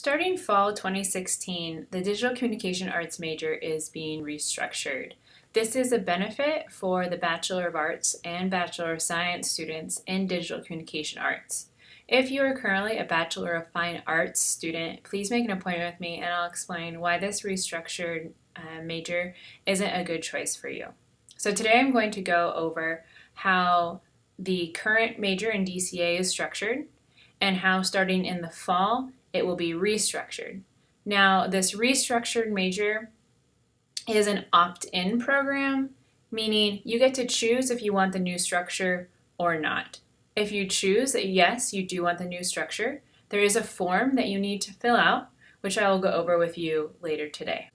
Starting fall 2016, the Digital Communication Arts major is being restructured. This is a benefit for the Bachelor of Arts and Bachelor of Science students in Digital Communication Arts. If you are currently a Bachelor of Fine Arts student, please make an appointment with me and I'll explain why this restructured major isn't a good choice for you. So today I'm going to go over how the current major in DCA is structured and how starting in the fall it will be restructured. Now, this restructured major is an opt-in program, meaning you get to choose if you want the new structure or not. If you choose that yes, you do want the new structure, there is a form that you need to fill out, which I will go over with you later today.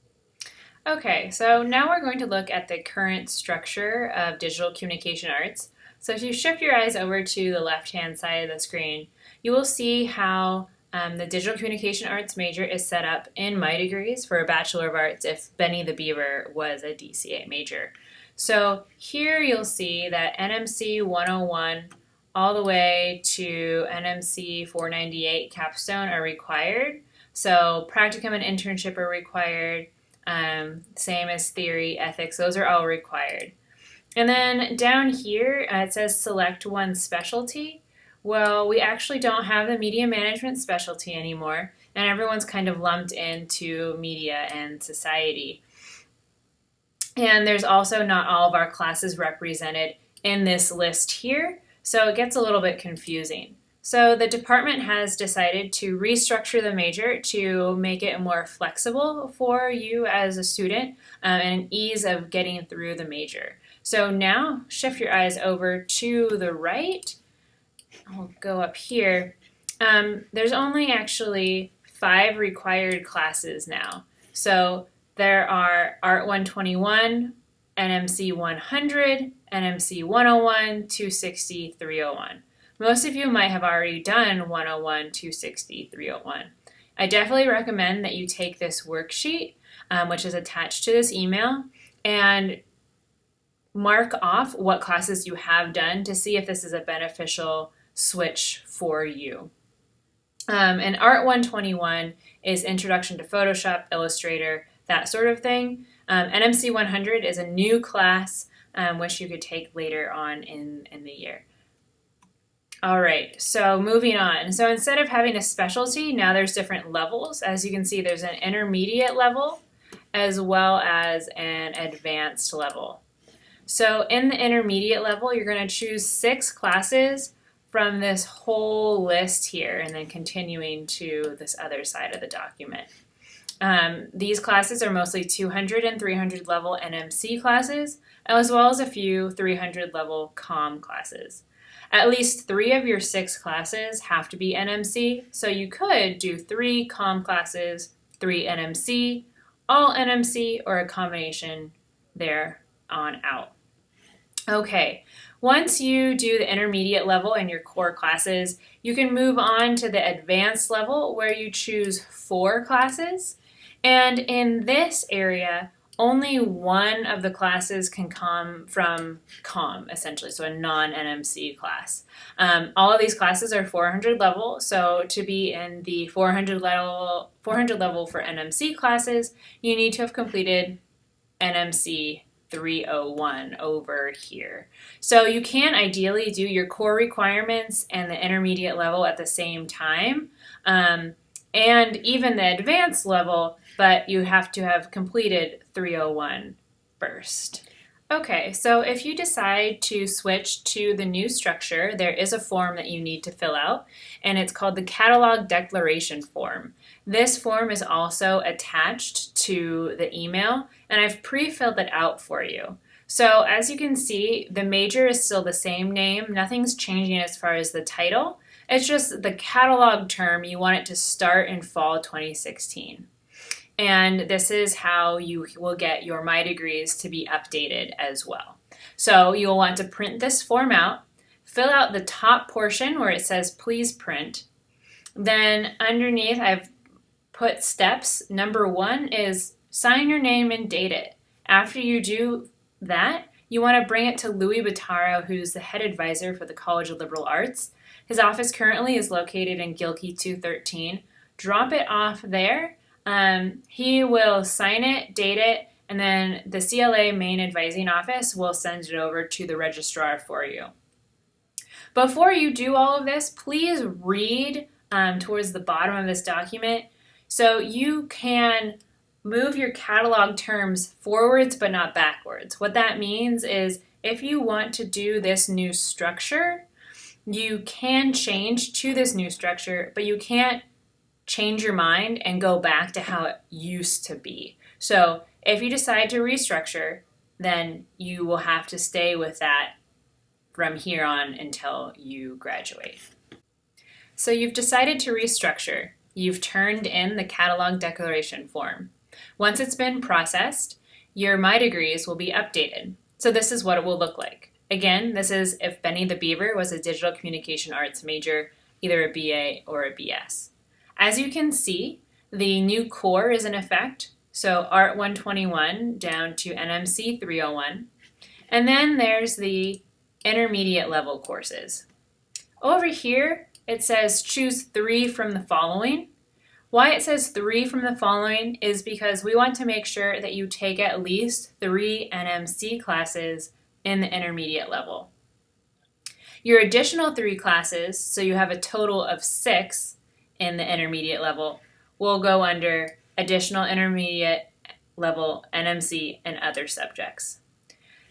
Okay, so now we're going to look at the current structure of Digital Communication Arts. So if you shift your eyes over to the left-hand side of the screen, you will see how the Digital Communication Arts major is set up in my degrees for a Bachelor of Arts if Benny the Beaver was a DCA major. So here you'll see that NMC 101 all the way to NMC 498 capstone are required. So practicum and internship are required, same as theory, ethics, those are all required. And then down here it says select one specialty. Well, we actually don't have the media management specialty anymore, and everyone's kind of lumped into media and society. And there's also not all of our classes represented in this list here, so it gets a little bit confusing. So the department has decided to restructure the major to make it more flexible for you as a student and an ease of getting through the major. So now shift your eyes over to the right. I'll go up here. There's only actually 5 required classes now. So there are Art 121, NMC 100, NMC 101, 260, 301. Most of you might have already done 101, 260, 301. I definitely recommend that you take this worksheet, which is attached to this email, and mark off what classes you have done to see if this is a beneficial switch for you. And Art 121 is Introduction to Photoshop, Illustrator, that sort of thing. NMC 100 is a new class which you could take later on in the year. All right, so moving on. So instead of having a specialty, now there's different levels. As you can see, there's an intermediate level as well as an advanced level. So in the intermediate level, you're going to choose 6 classes from this whole list here and then continuing to this other side of the document. These classes are mostly 200 and 300 level NMC classes, as well as a few 300 level COM classes. At least 3 of your 6 classes have to be NMC, so you could do 3 COM classes, 3 NMC, all NMC, or a combination there on out. Okay, once you do the intermediate level in your core classes, you can move on to the advanced level where you choose 4 classes. And in this area, only one of the classes can come from COM, essentially, so a non-NMC class. All of these classes are 400 level, so to be in the 400 level for NMC classes, you need to have completed NMC 301 over here. So you can ideally do your core requirements and the intermediate level at the same time, and even the advanced level, but you have to have completed 301 first. Okay, so if you decide to switch to the new structure, there is a form that you need to fill out, and it's called the Catalog Declaration Form. This form is also attached to the email, and I've pre-filled it out for you. So as you can see, the major is still the same name. Nothing's changing as far as the title. It's just the catalog term, you want it to start in fall 2016. And this is how you will get your My Degrees to be updated as well. So you'll want to print this form out, fill out the top portion where it says please print. Then underneath I've put steps. Number 1 is sign your name and date it. After you do that, you want to bring it to Louis Bottaro, who's the head advisor for the College of Liberal Arts. His office currently is located in Gilkey 213. drop it off there. He will sign it, date it, and then the CLA main advising office will send it over to the registrar for you. Before you do all of this, please read towards the bottom of this document so you can move your catalog terms forwards but not backwards. What that means is if you want to do this new structure, you can change to this new structure, but you can't change your mind and go back to how it used to be. So if you decide to restructure, then you will have to stay with that from here on until you graduate. So you've decided to restructure. You've turned in the catalog declaration form. Once it's been processed, your My Degrees will be updated. So this is what it will look like. Again, this is if Benny the Beaver was a digital communication arts major, either a BA or a BS. As you can see, the new core is in effect. So Art 121 down to NMC 301. And then there's the intermediate level courses. Over here, it says choose 3 from the following. Why it says 3 from the following is because we want to make sure that you take at least 3 NMC classes in the intermediate level. Your additional 3 classes, so you have a total of 6 in the intermediate level, will go under additional intermediate level NMC and other subjects.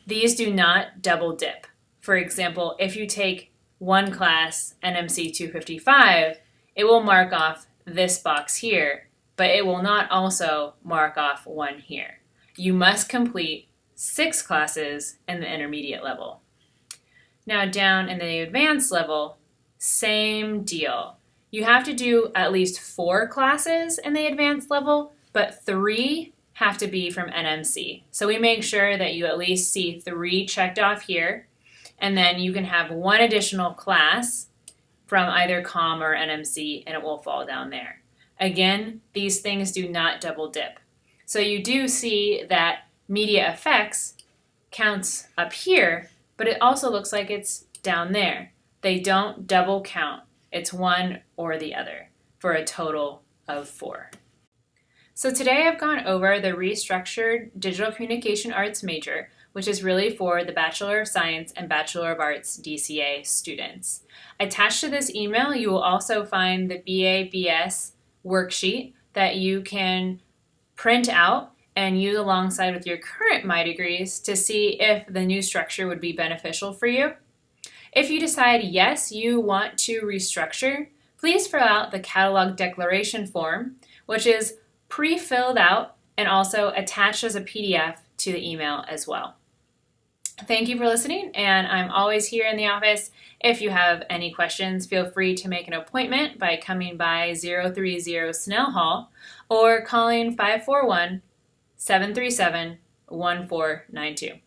These do not double dip. For example, if you take one class, NMC 255, it will mark off this box here, but it will not also mark off one here. You must complete 6 classes in the intermediate level. Now down in the advanced level, same deal. You have to do at least 4 classes in the advanced level, but 3 have to be from NMC. So we make sure that you at least see 3 checked off here, and then you can have 1 additional class from either COM or NMC, and it will fall down there. Again, these things do not double dip. So you do see that media effects counts up here, but it also looks like it's down there. They don't double count. It's one or the other for a total of 4. So today I've gone over the restructured Digital Communication Arts major, which is really for the Bachelor of Science and Bachelor of Arts DCA students. Attached to this email, you will also find the BA/BS worksheet that you can print out and use alongside with your current My Degrees to see if the new structure would be beneficial for you. If you decide yes, you want to restructure, please fill out the catalog declaration form, which is pre-filled out and also attached as a PDF to the email as well. Thank you for listening, and I'm always here in the office. If you have any questions, feel free to make an appointment by coming by 030 Snell Hall or calling 541-737-1492.